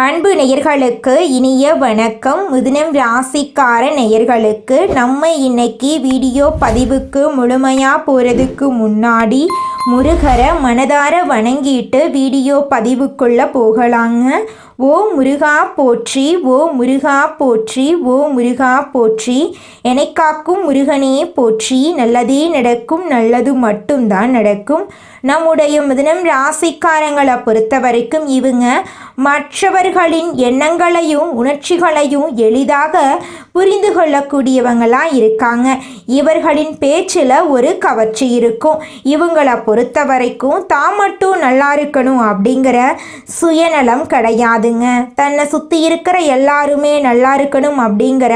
அன்பு நேயர்களுக்கு இனிய வணக்கம். மிதுனம் ராசிக்கார நேயர்களுக்கு நம்ம இன்னைக்கு வீடியோ பதிவுக்கு முழுமையாக போகிறதுக்கு முன்னாடி முருகரை மனதார வணங்கிட்டு வீடியோ பதிவுக்குள்ளே போகலாங்க. ஓ முருகா போற்றி, ஓ முருகா போற்றி, ஓ முருகா போற்றி, எனக்காக்கும் முருகனே போற்றி. நல்லதே நடக்கும், நல்லது மட்டும்தான் நடக்கும். நம்முடைய மிதுனம் ராசிக்காரங்களை பொறுத்த வரைக்கும் இவங்க மற்றவர்களின் எண்ணங்களையும் உணர்ச்சிகளையும் எளிதாக புரிந்து கொள்ளக்கூடியவங்களாக இருக்காங்க. இவர்களின் பேச்சில் ஒரு கவர்ச்சி இருக்கும். இவங்களை பொறுத்த வரைக்கும் தான் மட்டும் நல்லா இருக்கணும் அப்படிங்கிற சுயநலம் கிடையாதுங்க. தன்னை சுற்றி இருக்கிற எல்லாருமே நல்லா இருக்கணும் அப்படிங்கிற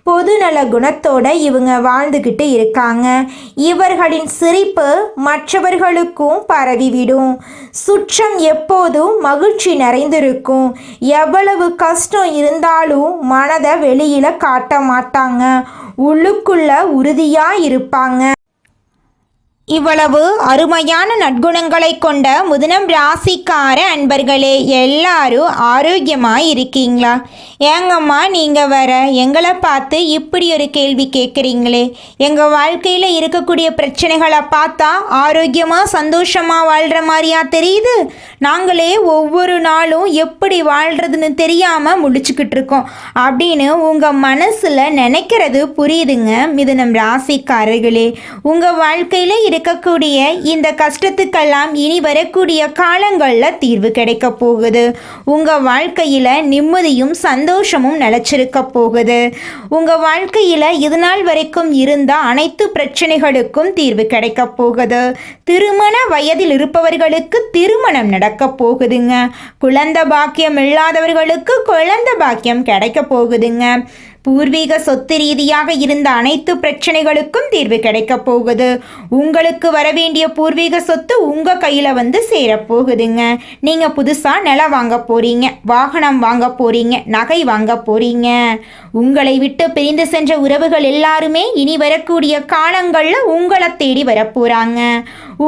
பொதுநல குணத்தோட இவங்க வாழ்ந்துக்கிட்டு இருக்காங்க. இவர்களின் சிரிப்பு மற்றவர்களுக்கும் பரவிவிடும். சுற்றம் எப்போதும் மகிழ்ச்சி நிறைந்திருக்கும். எவ்வளவு கஷ்டம் இருந்தாலும் மனதை வெளியில காட்ட மாட்டாங்க. உள்ளுக்குள்ள உறுதியாக இருப்பாங்க. இவ்வளவு அருமையான நற்குணங்களை கொண்ட மிதுனம் ராசிக்கார அன்பர்களே, எல்லாரும் ஆரோக்கியமாக இருக்கீங்களா? ஏங்கம்மா நீங்கள் வர எங்களை பார்த்து இப்படி ஒரு கேள்வி கேட்குறீங்களே? எங்கள் வாழ்க்கையில் இருக்கக்கூடிய பிரச்சனைகளை பார்த்தா ஆரோக்கியமாக சந்தோஷமாக வாழ்கிற மாதிரியா தெரியுது. நாங்களே ஒவ்வொரு நாளும் எப்படி வாழ்கிறதுன்னு தெரியாமல் முடிச்சுக்கிட்டு இருக்கோம் அப்படின்னு உங்கள் மனசில் நினைக்கிறது புரியுதுங்க. மிதுனம் ராசிக்காரர்களே, உங்கள் வாழ்க்கையில் இருக்கக்கூடிய இந்த கஷ்டத்துக்கெல்லாம் இனி வரக்கூடிய காலங்களில் தீர்வு கிடைக்க போகுது. உங்கள் வாழ்க்கையில் நிம்மதியும் சந்தோஷமும் நிலச்சிருக்க போகுது. உங்கள் வாழ்க்கையில் இது நாள் வரைக்கும் இருந்த அனைத்து பிரச்சனைகளுக்கும் தீர்வு கிடைக்க போகுது. திருமண வயதில் இருப்பவர்களுக்கு திருமணம் நடக்க போகுதுங்க. குழந்தை பாக்கியம் இல்லாதவர்களுக்கு குழந்தை பாக்கியம் கிடைக்க போகுதுங்க. பூர்வீக சொத்து ரீதியாக இருந்த அனைத்து பிரச்சனைகளுக்கும் தீர்வு கிடைக்க போகுது. உங்களுக்கு வரவேண்டிய பூர்வீக சொத்து உங்கள் கையில் வந்து சேரப்போகுதுங்க. நீங்கள் புதுசாக நிலம் வாங்க போகிறீங்க, வாகனம் வாங்க போகிறீங்க, நகை வாங்க போகிறீங்க. உங்களை விட்டு பிரிந்து சென்ற உறவுகள் எல்லாருமே இனி வரக்கூடிய காலங்களில் உங்களை தேடி வரப்போகிறாங்க.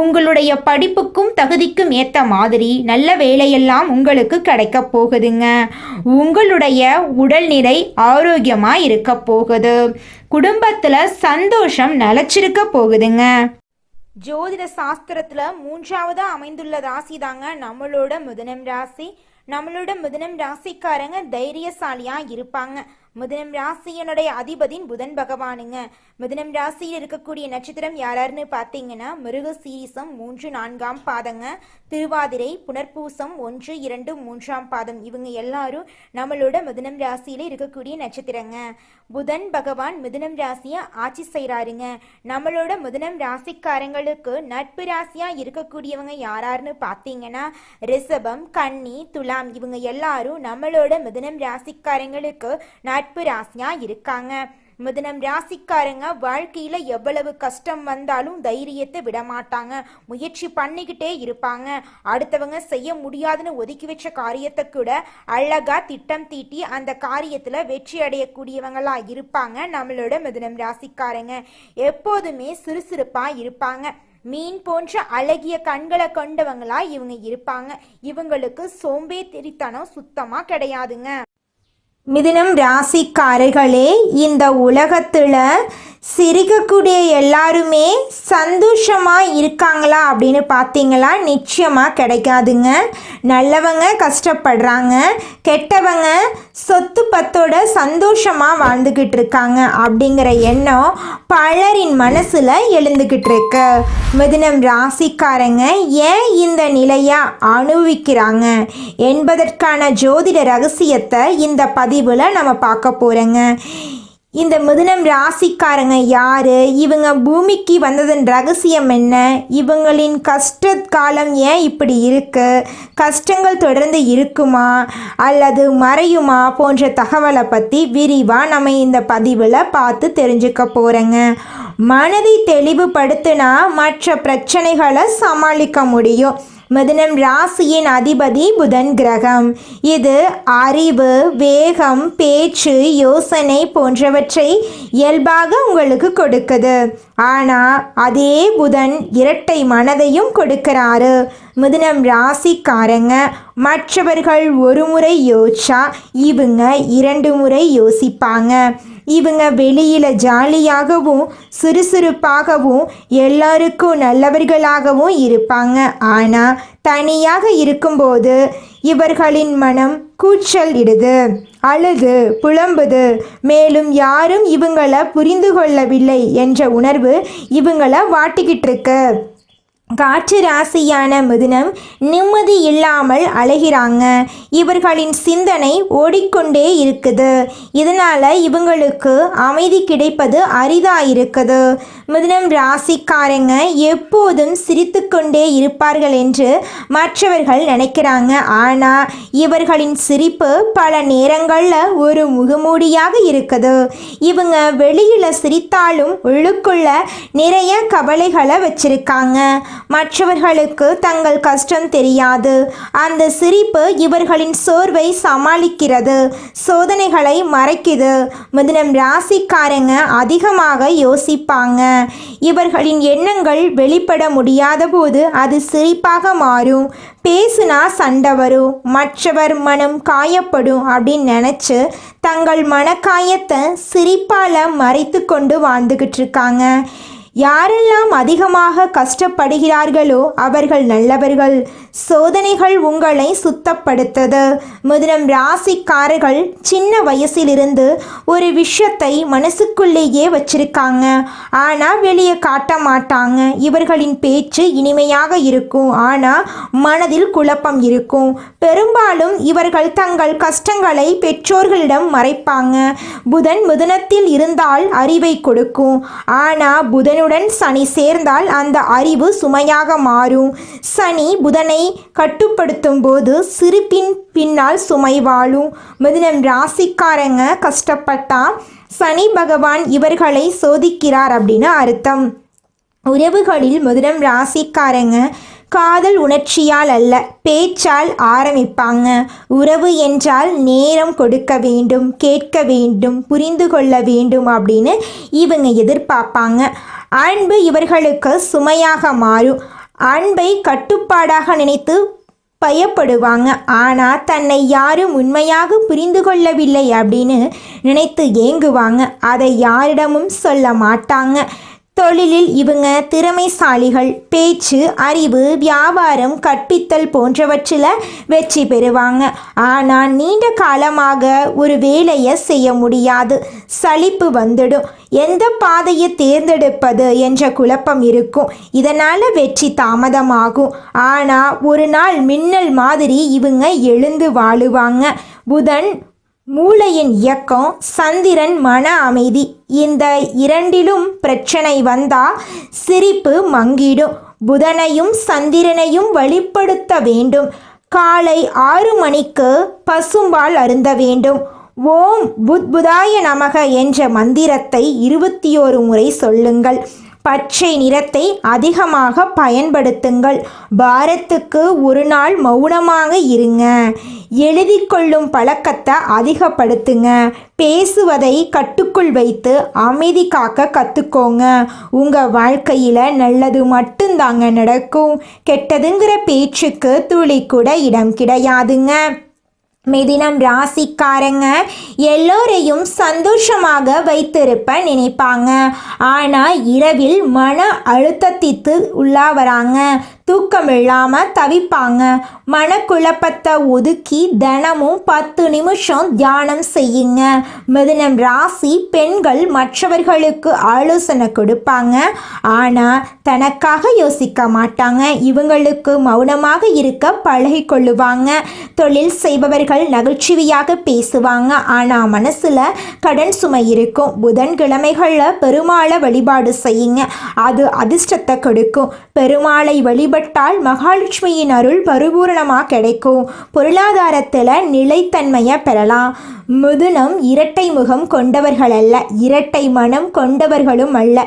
உங்களுடைய படிப்புக்கும் தகுதிக்கும் ஏற்ற மாதிரி நல்ல வேலையெல்லாம் உங்களுக்கு கிடைக்க போகுதுங்க. உங்களுடைய உடல்நிலை ஆரோக்கியமாக இருக்க போகுது. குடும்பத்தில் சந்தோஷம் நிலச்சிருக்க போகுதுங்க. ஜோதிட சாஸ்திரத்தில் 3ஆவதா அமைந்துள்ள ராசி தாங்க நம்மளோட மிதுனம் ராசி. நம்மளோட மிதுனம் ராசிக்காரங்க தைரியசாலியாக இருப்பாங்க. மிதுனம் ராசியனுடைய அதிபதியின் புதன் பகவானுங்க. மிதுனம் ராசியில் இருக்கக்கூடிய நட்சத்திரம் யாராருன்னு பார்த்தீங்கன்னா மிருகசீரிசம் 3, 4ஆம் பாதங்க, திருவாதிரை, புனர்பூசம் 1, 2, 3ஆம் பாதம். இவங்க எல்லாரும் நம்மளோட மிதுனம் ராசியில் இருக்கக்கூடிய நட்சத்திரங்க. புதன் பகவான் மிதுனம் ராசியை ஆட்சி செய்கிறாருங்க. நம்மளோட மிதுனம் ராசிக்காரங்களுக்கு நட்பு ராசியாக இருக்கக்கூடியவங்க யாராருன்னு பார்த்தீங்கன்னா ரிஷபம், கன்னி, துலாம். இவங்க எல்லாரும் நம்மளோட மிதுனம் ராசிக்காரங்களுக்கு நட்பு ராசியா இருக்காங்க. மிதுனம் ராசிக்காரங்க வாழ்க்கையில எவ்வளவு கஷ்டம் வந்தாலும் தைரியத்தை விட மாட்டாங்க. முயற்சி பண்ணிக்கிட்டே இருப்பாங்க. அடுத்தவங்க செய்ய முடியாதுன்னு ஒதுக்கி வச்ச காரியத்தை கூட அழகா திட்டம் தீட்டி அந்த காரியத்துல வெற்றி அடையக்கூடியவங்களா இருப்பாங்க. நம்மளோட மிதுனம் ராசிக்காரங்க எப்போதுமே சுறுசுறுப்பா இருப்பாங்க. மீன் போன்ற அழகிய கண்களை கொண்டவங்களா இவங்க இருப்பாங்க. இவங்களுக்கு சோம்பேறித்தனம் சுத்தமா கிடையாதுங்க. மிதுனம் ராசிக்காரர்களே, இந்த உலகத்தில் சிரிக்கக்கூடிய எல்லாருமே சந்தோஷமாக இருக்காங்களா அப்படின்னு பார்த்தீங்களா? நிச்சயமாக கிடைக்காதுங்க. நல்லவங்க கஷ்டப்படுறாங்க, கெட்டவங்க சொத்து பத்தோட சந்தோஷமாக வாழ்ந்துக்கிட்டு இருக்காங்க அப்படிங்கிற எண்ணம் பலரின் மனசில் எழுந்துக்கிட்டு இருக்கு. மிதுனம் ராசிக்காரங்க ஏன் இந்த நிலையை அனுபவிக்கிறாங்க என்பதற்கான ஜோதிட ரகசியத்தை இந்த பதிவில் நம்ம பார்க்க போகிறோங்க. இந்த மிதுனம் ராசிக்காரங்க யாரு, இவங்க பூமிக்கு வந்ததன் ரகசியம் என்ன, இவங்களின் கஷ்ட காலம் ஏன் இப்படி இருக்கு, கஷ்டங்கள் தொடர்ந்து இருக்குமா அல்லது மறையுமா போன்ற தகவலை பற்றி விரிவாக நம்ம இந்த பதிவில் பார்த்து தெரிஞ்சுக்க போகிறோங்க. மனதை தெளிவுபடுத்தினா மற்ற பிரச்சனைகளை சமாளிக்க முடியும். மிதுனம் ராசியின் அதிபதி புதன் கிரகம். இது அறிவு, வேகம், பேச்சு, யோசனை போன்றவற்றை இயல்பாக உங்களுக்கு கொடுக்குது. ஆனால் அதே புதன் இரட்டை மனதையும் கொடுக்கிறாரு. மிதுனம் ராசிக்காரங்க மற்றவர்கள் ஒரு முறை யோசிச்சா இவங்க 2 முறை யோசிப்பாங்க. இவங்க வெளியில் ஜாலியாகவும் சுறுசுறுப்பாகவும் எல்லாருக்கும் நல்லவர்களாகவும் இருப்பாங்க. ஆனால் தனியாக இருக்கும்போது இவர்களின் மனம் கூச்சல் இடுது, அழுது புலம்புது. மேலும் யாரும் இவங்களை புரிந்து கொள்ளவில்லை என்ற உணர்வு இவங்களை வாட்டிக்கிட்டு இருக்கு. காற்று ராசியான மிதுனம் நிம்மதி இல்லாமல் அலைகிறாங்க. இவர்களின் சிந்தனை ஓடிக்கொண்டே இருக்குது. இதனால் இவங்களுக்கு அமைதி கிடைப்பது அரிதாக இருக்குது. மிதுனம் ராசிக்காரங்க எப்போதும் சிரித்து கொண்டே இருப்பார்கள் என்று மற்றவர்கள் நினைக்கிறாங்க. ஆனால் இவர்களின் சிரிப்பு பல நேரங்களில் ஒரு முகமூடியாக இருக்குது. இவங்க வெளியில் சிரித்தாலும் உள்ளுக்குள்ள நிறைய கவலைகளை வச்சிருக்காங்க. மற்றவர்களுக்கு தங்கள் கஷ்டம் தெரியாது. அந்த சிரிப்பு இவர்களின் சோர்வை சமாளிக்கிறது, சோதனைகளை மறைக்குது. மிதுனம் ராசிக்காரங்க அதிகமாக யோசிப்பாங்க. இவர்களின் எண்ணங்கள் வெளிப்பட முடியாத போது அது சிரிப்பாக மாறும். பேசுனா சண்டை வரும், மற்றவர் மனம் காயப்படும் அப்படின்னு நினச்சி தங்கள் மனக்காயத்தை சிரிப்பால் மறைத்து கொண்டு வாழ்ந்துக்கிட்டு இருக்காங்க. யாரெல்லாம் அதிகமாக கஷ்டப்படுகிறார்களோ அவர்கள் நல்லவர்கள். சோதனைகள் உங்களை சுத்தப்படுத்தது. மிதுனம் ராசிக்காரர்கள் சின்ன வயசிலிருந்து ஒரு விஷயத்தை மனசுக்குள்ளேயே வச்சிருக்காங்க. ஆனால் வெளியே காட்ட மாட்டாங்க. இவர்களின் பேச்சு இனிமையாக இருக்கும், ஆனால் மனதில் குழப்பம் இருக்கும். பெரும்பாலும் இவர்கள் தங்கள் கஷ்டங்களை பெற்றோர்களிடம் மறைப்பாங்க. புதன் மிதுனத்தில் இருந்தால் அறிவை கொடுக்கும். ஆனால் புதனுடன் சனி சேர்ந்தால் அந்த அறிவு சுமையாக மாறும். சனி புதனை கட்டுப்படுத்தும் போது சிரிப்பின் பின்னால் சுமை வாழும். மிதுனம் ராசிக்காரங்க கஷ்டப்பட்டா சனி பகவான் இவர்களை சோதிக்கிறார் அப்படின்னு அர்த்தம். உறவுகளில் மிதுனம் ராசிக்காரங்க காதல் உணர்ச்சியால் அல்ல, பேச்சால் ஆரம்பிப்பாங்க. உறவு என்றால் நேரம் கொடுக்க வேண்டும், கேட்க வேண்டும், புரிந்து கொள்ள வேண்டும் அப்படின்னு இவங்க எதிர்பார்ப்பாங்க. அன்பு இவர்களுக்கு சுமையாக மாறும். அன்பை கட்டுப்பாடாக நினைத்து பயப்படுவாங்க. ஆனால் தன்னை யாரும் உண்மையாக புரிந்து கொள்ளவில்லை அப்படின்னு நினைத்து ஏங்குவாங்க. அதை யாரிடமும் சொல்ல மாட்டாங்க. தொழிலில் இவங்க திறமைசாலிகள். பேச்சு, அறிவு, வியாபாரம், கற்பித்தல் போன்றவற்றில் வெற்றி பெறுவாங்க. ஆனால் நீண்ட காலமாக ஒரு வேலையை செய்ய முடியாது, சலிப்பு வந்துடும். எந்த பாதையை தேர்ந்தெடுப்பது என்ற குழப்பம் இருக்கும். இதனால் வெற்றி தாமதமாகும். ஆனால் ஒரு நாள் மின்னல் மாதிரி இவங்க எழுந்து வாழுவாங்க. புதன் மூளையின் இயக்கம், சந்திரன் மன அமைதி. இந்த இரண்டிலும் பிரச்சனை வந்தால் சிரிப்பு மங்கிடும். புதனையும் சந்திரனையும் வழிப்படுத்த வேண்டும். காலை 6 மணிக்கு பசும்பால் அருந்த வேண்டும். ஓம் புத்புதாய நமக என்ற மந்திரத்தை 21 முறை சொல்லுங்கள். பச்சை நிறத்தை அதிகமாக பயன்படுத்துங்கள். பாரத்துக்கு ஒரு நாள் மௌனமாக இருங்க. எழுதி கொள்ளும் பழக்கத்தை அதிகப்படுத்துங்க. பேசுவதை கட்டுக்குள் வைத்து அமைதி காக்க கற்றுக்கோங்க. உங்கள் வாழ்க்கையில் நல்லது மட்டும்தாங்க நடக்கும். கெட்டதுங்கிற பேச்சுக்கு துளி கூட இடம் கிடையாதுங்க. மிதுனம் ராசிக்காரங்க எல்லோரையும் சந்தோஷமாக வைத்திருப்ப நினைப்பாங்க. ஆனால் இரவில் மன அழுத்தத்திற்கு உள்ளாவறாங்க. தூக்கம் இல்லாமல் தவிப்பாங்க. மனக்குழப்பத்தை ஒதுக்கி தினமும் 10 நிமிஷம் தியானம் செய்யுங்க. மிதுனம் ராசி பெண்கள் மற்றவர்களுக்கு ஆலோசனை கொடுப்பாங்க. ஆனால் தனக்காக யோசிக்க மாட்டாங்க. இவங்களுக்கு மௌனமாக இருக்க பழகிக்கொள்ளுவாங்க. தொழில் செய்பவர்கள் நகைச்சுவையாக பேசுவாங்க. ஆனால் மனசில் கடன் சுமை இருக்கும். புதன்கிழமைகளில் பெருமாளை வழிபாடு செய்யுங்க. அது அதிர்ஷ்டத்தை கொடுக்கும். பெருமாளை வழிபட்டால் மகாலட்சுமியின் அருள் பரிபூரணமாக கிடைக்கும். பொருளாதாரத்தில் நிலைத்தன்மையை பெறலாம். மிதுனம் இரட்டை முகம் கொண்டவர்கள் அல்ல, இரட்டை மனம் கொண்டவர்களும் அல்ல,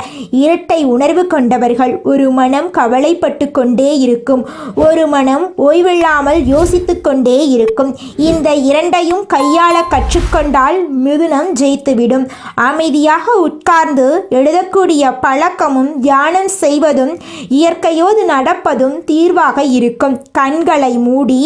இரட்டை உணர்வு கொண்டவர்கள். ஒரு மனம் கவலைப்பட்டு கொண்டே இருக்கும், ஒரு மனம் ஓய்வில்லாமல் யோசித்து கொண்டே இருக்கும். இந்த இரண்டையும் கையாள கற்றுக்கொண்டால் மிதுனம் ஜெயித்துவிடும். அமைதியாக உட்கார்ந்து எழுதக்கூடிய பழக்கமும் தியானம் செய்வதும் இயற்கையோடு நடப்பதும் தீர்வாக இருக்கும். கண்களை மூடி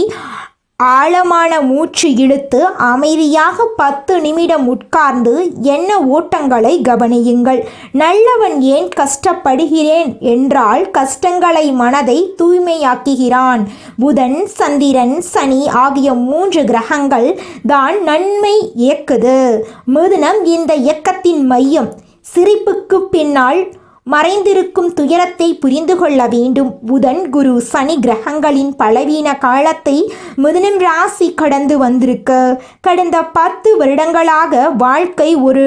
ஆழமான மூச்சு இழுத்து அமைதியாக 10 நிமிடம் உட்கார்ந்து எண்ண ஓட்டங்களை கவனியுங்கள். நல்லவன் ஏன் கஷ்டப்படுகிறேன் என்றால் கஷ்டங்களை மனதை தூய்மையாக்குகிறான். புதன், சந்திரன், சனி ஆகிய 3 கிரகங்கள் தான் நன்மை இயக்குது. மிதுனம் இந்த இயக்கத்தின் மையம். சிரிப்புக்கு பின்னால் மறைந்திருக்கும் துயரத்தை புரிந்து கொள்ள வேண்டும். புதன், குரு, சனி கிரகங்களின் பலவீன காலத்தை மிதுனம் ராசி கடந்து வந்திருக்கு. கடந்த 10 வருடங்களாக வாழ்க்கை ஒரு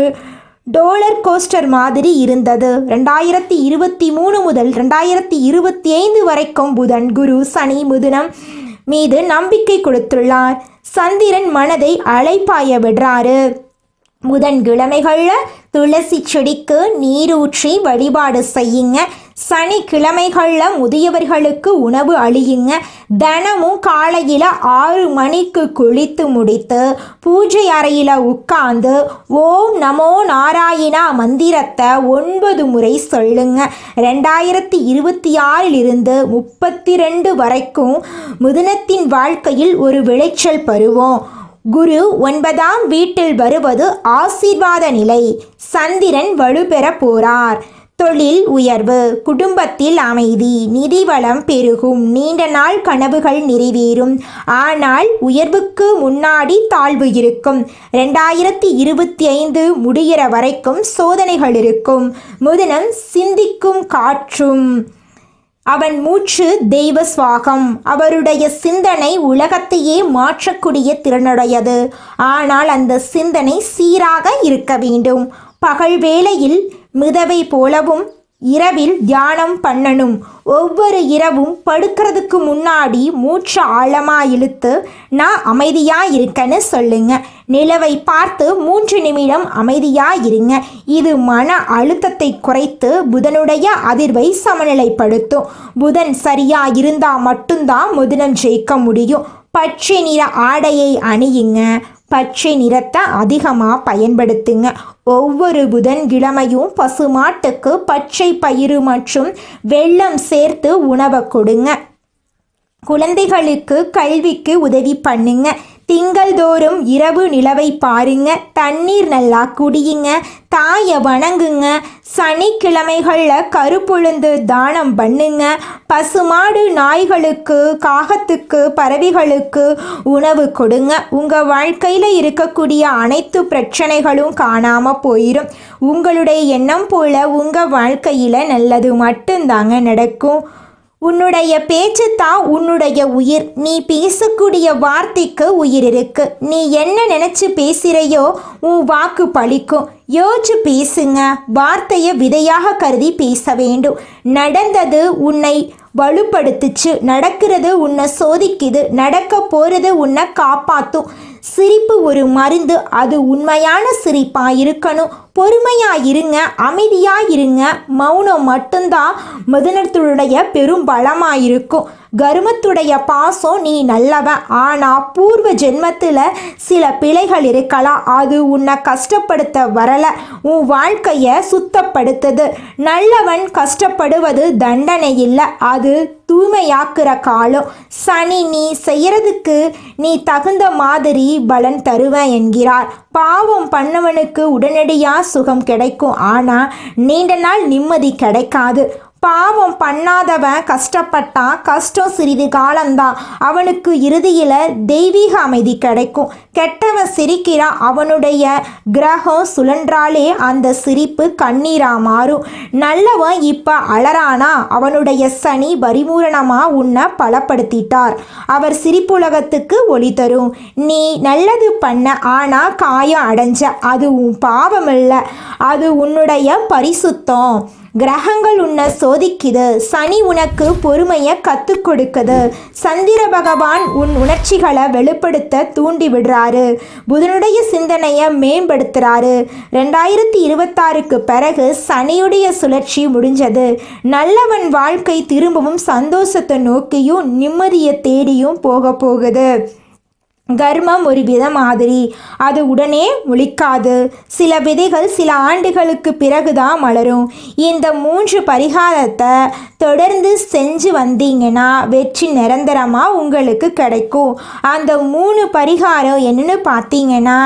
ரோலர் கோஸ்டர் மாதிரி இருந்தது. 2023 முதல் 2025 வரைக்கும் புதன், குரு, சனி மிதுனம் மீது நம்பிக்கை கொடுத்துள்ளார். சந்திரன் மனதை அலைப்பாய விடுறாரு. புதன்கிழமைகளில் துளசி செடிக்கு நீரூற்றி வழிபாடு செய்யுங்க. சனிக்கிழமைகளில் முதியவர்களுக்கு உணவு அளியுங்க. தினமும் காலையில் 6 மணிக்கு குளித்து முடித்து பூஜை அறையில் உட்கார்ந்து ஓம் நமோ நாராயணா மந்திரத்தை 9 முறை சொல்லுங்க. 2026 32 வரைக்கும் மிதுனத்தின் வாழ்க்கையில் ஒரு விளைச்சல் பருவம். குரு 9ஆம் வீட்டில் வருவது ஆசீர்வாத நிலை. சந்திரன் வலுப்பெற போறார். தொழில் உயர்வு, குடும்பத்தில் அமைதி, நிதி வளம் பெருகும், நீண்ட நாள் கனவுகள் நிறைவேறும். ஆனால் உயர்வுக்கு முன்னாடி தாழ்வு இருக்கும். 2025 முடிகிற வரைக்கும் சோதனைகள் இருக்கும். மிதுனம் சிந்திக்கும் காற்றும். அவன் மூச்சு தெய்வ சுவாகம். அவருடைய சிந்தனை உலகத்தையே மாற்றக்கூடிய திறனுடையது. ஆனால் அந்த சிந்தனை சீராக இருக்க வேண்டும். பகல் வேளையில் மிதவை போலவும் இரவில் தியானம் பண்ணணும். ஒவ்வொரு இரவும் படுக்கிறதுக்கு முன்னாடி மூச்சு ஆழமாக இழுத்து நான் அமைதியாக இருக்கேன்னு சொல்லுங்க. நிலவை பார்த்து 3 நிமிடம் அமைதியாக இருங்க. இது மன அழுத்தத்தை குறைத்து புதனுடைய அதிர்வை சமநிலைப்படுத்தும். புதன் சரியாக இருந்தால் மட்டும்தான் மிதுனம் ஜெயிக்க முடியும். பச்சை நிற ஆடையை அணியுங்க. பச்சை நிறத்தை அதிகமாக பயன்படுத்துங்க. ஒவ்வொரு புதன்கிழமையும் பசுமாட்டுக்கு பச்சை பயிறு மற்றும் வெல்லம் சேர்த்து உணவை கொடுங்க. குழந்தைகளுக்கு கல்விக்கு உதவி பண்ணுங்க. திங்கள்தோறும் இரவு நிலவை பாருங்க. தண்ணீர் நல்லா குடியுங்க. தாயை வணங்குங்க. சனிக்கிழமைகளில் கருப்புளுந்து தானம் பண்ணுங்க. பசுமாடு, நாய்களுக்கு, காகத்துக்கு, பறவைகளுக்கு உணவு கொடுங்க. உங்கள் வாழ்க்கையில் இருக்கக்கூடிய அனைத்து பிரச்சனைகளும் காணாமல் போயிடும். உங்களுடைய எண்ணம் போல உங்கள் வாழ்க்கையில் நல்லது மட்டும்தாங்க நடக்கும். உன்னுடைய பேச்சு தான் உன்னுடைய உயிர். நீ பேசக்கூடிய வார்த்தைக்கு உயிர் இருக்கு. நீ என்ன நினச்சி பேசுகிறையோ உன் வாக்கு பழிக்கும். யோசிச்சு பேசுங்க. வார்த்தையை விதையாக கருதி பேச வேண்டும். நடந்தது உன்னை வலுப்படுத்துச்சு. நடக்கிறது உன்னை சோதிக்குது. நடக்க போகிறது உன்னை காப்பாற்றும். சிரிப்பு ஒரு மருந்து. அது உண்மையான சிரிப்பாக இருக்கணும். பொறுமையாக இருங்க. அமைதியாக இருங்க. மௌனம் மட்டும்தான் மிதுனத்துடைய பெரும் பலமாக இருக்கும். கருமத்துடைய பாசம் நீ நல்லவன், ஆனால் பூர்வ ஜென்மத்தில் சில பிழைகள் இருக்கலாம். அது உன்னை கஷ்டப்படுத்த வரலை, உன் வாழ்க்கையை சுத்தப்படுத்துது. நல்லவன் கஷ்டப்படுவது தண்டனை இல்லை, அது தூய்மையாக்குற காலம். சனி நீ செய்யறதுக்கு நீ தகுந்த மாதிரி பலன் தருவேன் என்கிறார். பாவம் பண்ணவனுக்கு உடனடியாக சுகம் கிடைக்கும், ஆனால் நீண்ட நாள் நிம்மதி கிடைக்காது. பாவம் பண்ணாதவன் கஷ்டப்பட்டான். கஷ்டம் சிறிது காலம்தான். அவனுக்கு இறுதியில் தெய்வீக அமைதி கிடைக்கும். கெட்டவன் சிரிக்கிறான். அவனுடைய கிரகம் சுழன்றாலே அந்த சிரிப்பு கண்ணீராக மாறும். நல்லவன் இப்போ அலறானா, அவனுடைய சனி பரிபூரணமாக உன்னை பலப்படுத்திட்டார். அவர் சிரிப்புலகத்துக்கு ஒளி தரும். நீ நல்லது பண்ண, ஆனால் காயம் அடைஞ்ச. அது உன் பாவம் இல்லை, அது உன்னுடைய பரிசுத்தம். கிரகங்கள் உன்னை சோதிக்குது. சனி உனக்கு பொறுமையை கற்றுக் கொடுக்குது. சந்திர பகவான் உன் உணர்ச்சிகளை வெளிப்படுத்த தூண்டி விடுறாரு. புதனுடைய சிந்தனையை மேம்படுத்துறாரு. 2026க்கு பிறகு சனியுடைய சுழற்சி முடிஞ்சது. நல்லவன் வாழ்க்கை திரும்பவும் சந்தோஷத்தை நோக்கியும் நிம்மதியை தேடியும் போக போகுது. கர்மம் ஒரு வித மாதிரி, அது உடனே முளைக்காது. சில விதைகள் சில ஆண்டுகளுக்கு பிறகுதான் மலரும். இந்த 3 பரிகாரத்தை தொடர்ந்து செஞ்சு வந்தீங்கன்னா வெற்றி நிரந்தரமாக உங்களுக்கு கிடைக்கும். அந்த 3 பரிகாரம் என்னன்னு பார்த்தீங்கன்னா,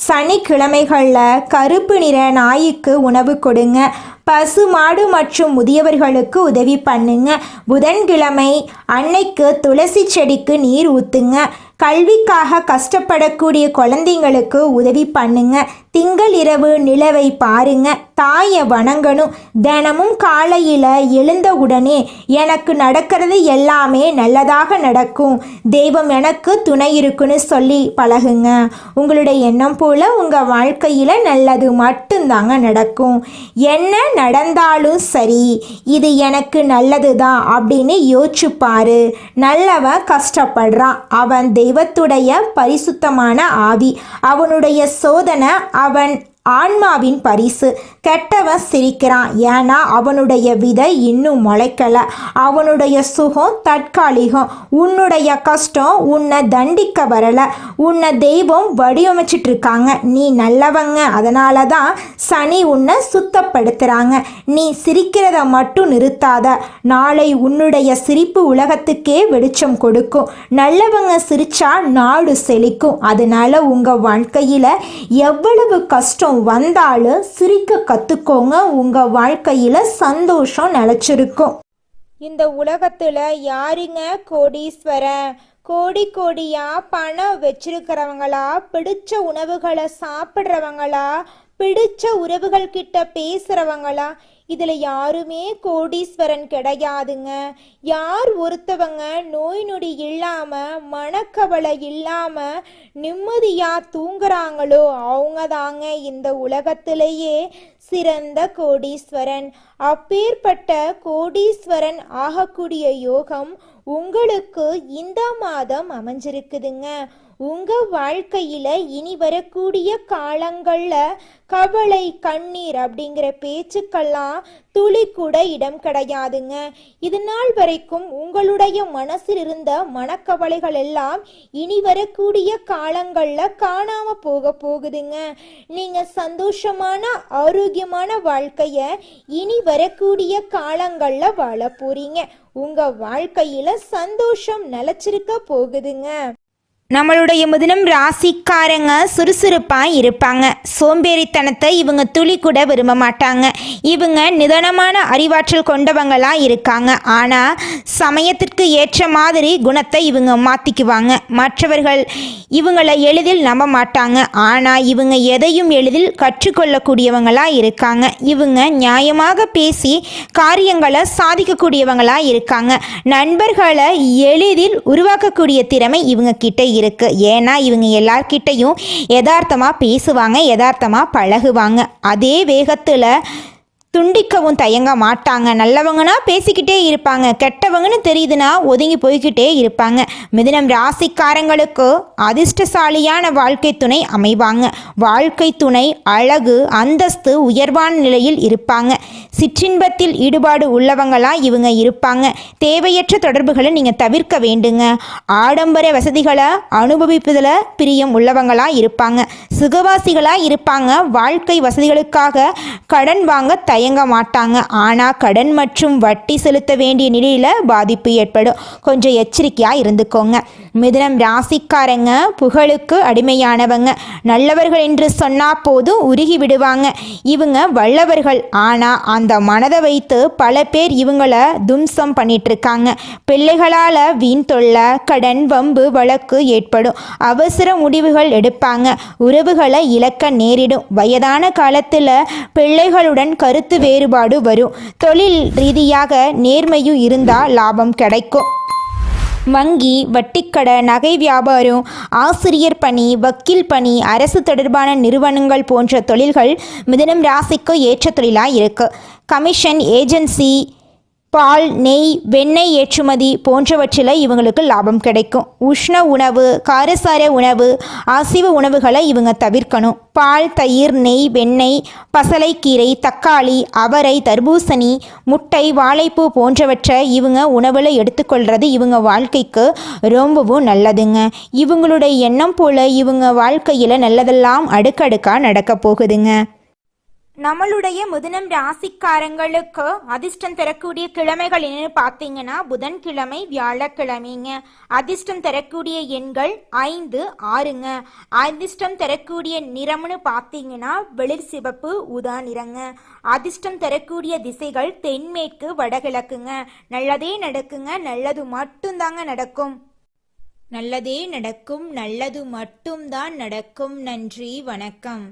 சனிக்கிழமைகளில் கருப்பு நிற நாய்க்கு உணவு கொடுங்க. பசு மாடு மற்றும் முதியவர்களுக்கு உதவி பண்ணுங்க. புதன்கிழமை அன்னைக்கு துளசி செடிக்கு நீர் ஊற்றுங்க. கல்விக்காக கஷ்டப்படக்கூடிய குழந்தைங்களுக்கு உதவி பண்ணுங்க. திங்கள் இரவு நிலவை பாருங்க. தாயை வணங்கணும். தினமும் காலையில் எழுந்த உடனே எனக்கு நடக்கிறது எல்லாமே நல்லதாக நடக்கும், தெய்வம் எனக்கு துணை இருக்குன்னு சொல்லி பழகுங்க. உங்களுடைய எண்ணம் போல் உங்கள் வாழ்க்கையில் நல்லது மட்டும்தாங்க நடக்கும். என்ன நடந்தாலும் சரி, இது எனக்கு நல்லது தான் அப்படின்னு யோசிச்சுப்பாரு. நல்லவன் கஷ்டப்படுறான். அவன் தெய்வத்துடைய பரிசுத்தமான ஆவி. அவனுடைய சோதனை அவன் ஆன்மாவின் பரிசு. கெட்டவன் சிரிக்கிறான், ஏன்னா அவனுடைய விதை இன்னும் முளைக்கலை. அவனுடைய சுகம் தற்காலிகம். உன்னுடைய கஷ்டம் உன்னை தண்டிக்க வரலை. உன்னை தெய்வம் வடிவமைச்சிட்டு இருக்காங்க. நீ நல்லவங்க, அதனால தான் சனி உன்னை சுத்தப்படுத்துகிறாங்க. நீ சிரிக்கிறத மட்டும் நிறுத்தாத. நாளை உன்னுடைய சிரிப்பு உலகத்துக்கே வெளிச்சம் கொடுக்கும். நல்லவங்க சிரிச்சா நாடு செழிக்கும். அதனால உங்கள் வாழ்க்கையில் எவ்வளவு கஷ்டம் வந்தாலும் சிரிக்க கத்துக்கோங்க. உங்க வாழ்க்கையில சந்தோஷம் நிலைச்சிருக்கும். இந்த உலகத்துல யாருங்க கோடீஸ்வரன்? கோடி கோடியா பணம் வச்சிருக்கிறவங்களா, பிடிச்ச உணவுகளை சாப்பிட்றவங்களா, பிடிச்ச உறவுகள் கிட்ட பேசுறவங்களா? இதுல யாருமே கோடீஸ்வரன் கிடையாதுங்க. யார் ஒருத்தவங்க நோய் நொடி இல்லாம மனக்கவலை இல்லாம நிம்மதியா தூங்குறாங்களோ அவங்க தாங்க இந்த உலகத்திலேயே சிறந்த கோடீஸ்வரன். அப்பேற்பட்ட கோடீஸ்வரன் ஆகக்கூடிய யோகம் உங்களுக்கு இந்த மாதம் அமைஞ்சிருக்குதுங்க. உங்க வாழ்க்கையில இனி வரக்கூடிய காலங்கள்ல கவலை கண்ணீர் அப்படிங்கிற பேச்சுக்கெல்லாம் துளி கூட இடம் கிடையாதுங்க. இது நாள் வரைக்கும் உங்களுடைய மனசில் இருந்த மனக்கவலைகள் எல்லாம் இனி வரக்கூடிய காலங்கள்ல காணாம போகுதுங்க. நீங்க சந்தோஷமான ஆரோக்கியமான வாழ்க்கைய இனி வரக்கூடிய காலங்கள்ல வாழ போறீங்க. உங்க வாழ்க்கையில சந்தோஷம் நிலைச்சிருக்க போகுதுங்க. நம்மளுடைய மிதுனம் ராசிக்காரங்க சுறுசுறுப்பாக இருப்பாங்க. சோம்பேறித்தனத்தை இவங்க துளி கூட விரும்ப மாட்டாங்க. இவங்க நிதானமான அறிவாற்றல் கொண்டவங்களாக இருக்காங்க. ஆனால் சமயத்திற்கு ஏற்ற மாதிரி குணத்தை இவங்க மாற்றிக்குவாங்க. மற்றவர்கள் இவங்களை எளிதில் நம்ப மாட்டாங்க. ஆனால் இவங்க எதையும் எளிதில் கற்றுக்கொள்ளக்கூடியவங்களாக இருக்காங்க. இவங்க நியாயமாக பேசி காரியங்களை சாதிக்கக்கூடியவங்களாக இருக்காங்க. நண்பர்களை எளிதில் உருவாக்கக்கூடிய திறமை இவங்க கிட்ட இருக்கு. ஏன்னா இவங்க எல்லார்கிட்டையும் யதார்த்தமாக பேசுவாங்க, யதார்த்தமாக பழகுவாங்க. அதே வேகத்தில் துண்டிக்கவும் தயங்க மாட்டாங்க. நல்லவங்கன்னா பேசிக்கிட்டே இருப்பாங்க, கெட்டவங்கன்னு தெரியுதுன்னா ஒதுங்கி போய்கிட்டே இருப்பாங்க. மிதுனம் ராசிக்காரங்களுக்கு அதிர்ஷ்டசாலியான வாழ்க்கை துணை அமைவாங்க. வாழ்க்கை துணை அழகு, அந்தஸ்து, உயர்வான நிலையில் இருப்பாங்க. சிற்றின்பத்தில் ஈடுபாடு உள்ளவங்களாக இவங்க இருப்பாங்க. தேவையற்ற தொடர்புகளை நீங்கள் தவிர்க்க வேண்டுங்க. ஆடம்பர வசதிகளை அனுபவிப்பதில் பிரியம் உள்ளவங்களாக இருப்பாங்க. சுகவாசிகளாக இருப்பாங்க. வாழ்க்கை வசதிகளுக்காக கடன் வாங்க தயங்க மாட்டாங்க. ஆனால் கடன் மற்றும் வட்டி செலுத்த வேண்டிய நிலையில் பாதிப்பு ஏற்படும். கொஞ்சம் எச்சரிக்கையாக இருந்துக்கோங்க. மிதுனம் ராசிக்காரங்க புகழுக்கு அடிமையானவங்க. நல்லவர்கள் என்று சொன்னால் போதும் உருகி விடுவாங்க. இவங்க வல்லவர்கள். ஆனால் அந்த மனதை வைத்து பல பேர் இவங்கள தும்சம் பண்ணிகிட்ருக்காங்க. பிள்ளைகளால் வீண் தொல்லை, கடன், வம்பு, வழக்கு ஏற்படும். அவசர முடிவுகள் எடுப்பாங்க. உறவுகளை இழக்க நேரிடும். வயதான காலத்தில் பிள்ளைகளுடன் கருத்து வேறுபாடு வரும். தொழில் ரீதியாக நேர்மையும் இருந்தால் லாபம் கிடைக்கும். வங்கி, வட்டிக்கடை, நகை வியாபாரம், ஆசிரியர் பணி, வக்கீல் பணி, அரசு தொடர்பான நிறுவனங்கள் போன்ற தொழில்கள் மிதுனம் ராசிக்கு ஏற்ற தொழிலாக இருக்கு. கமிஷன், ஏஜென்சி, பால், நெய், வெண்ணெய் ஏற்றுமதி போன்றவற்றில் இவங்களுக்கு லாபம் கிடைக்கும். உஷ்ண உணவு, காரசார உணவு, அசைவ உணவுகளை இவங்க தவிர்க்கணும். பால், தயிர், நெய், வெண்ணெய், பசலைக்கீரை, தக்காளி, அவரை, தர்பூசணி, முட்டை, வாழைப்பூ போன்றவற்றை இவங்க உணவில் எடுத்துக்கொள்கிறது இவங்க வாழ்க்கைக்கு ரொம்பவும் நல்லதுங்க. இவங்களுடைய எண்ணம் போல் இவங்க வாழ்க்கையில் நல்லதெல்லாம் அடுக்கடுக்காக நடக்க போகுதுங்க. நம்மளுடைய மிதுனம் ராசிக்காரங்களுக்கு அதிர்ஷ்டம் தரக்கூடிய கிழமைகள் என்னன்னு பார்த்தீங்கன்னா புதன்கிழமை, வியாழக்கிழமைங்க. அதிர்ஷ்டம் தரக்கூடிய எண்கள் 5, 6ங்க. அதிர்ஷ்டம் தரக்கூடிய நிறம்னு பார்த்தீங்கன்னா வெளிர் சிவப்பு, ஊதா நிறங்க. அதிர்ஷ்டம் தரக்கூடிய திசைகள் தென்மேற்கு, வடகிழக்குங்க. நல்லதே நடக்குங்க, நல்லது மட்டும்தாங்க நடக்கும். நல்லதே நடக்கும், நல்லது மட்டும்தான் நடக்கும். நன்றி, வணக்கம்.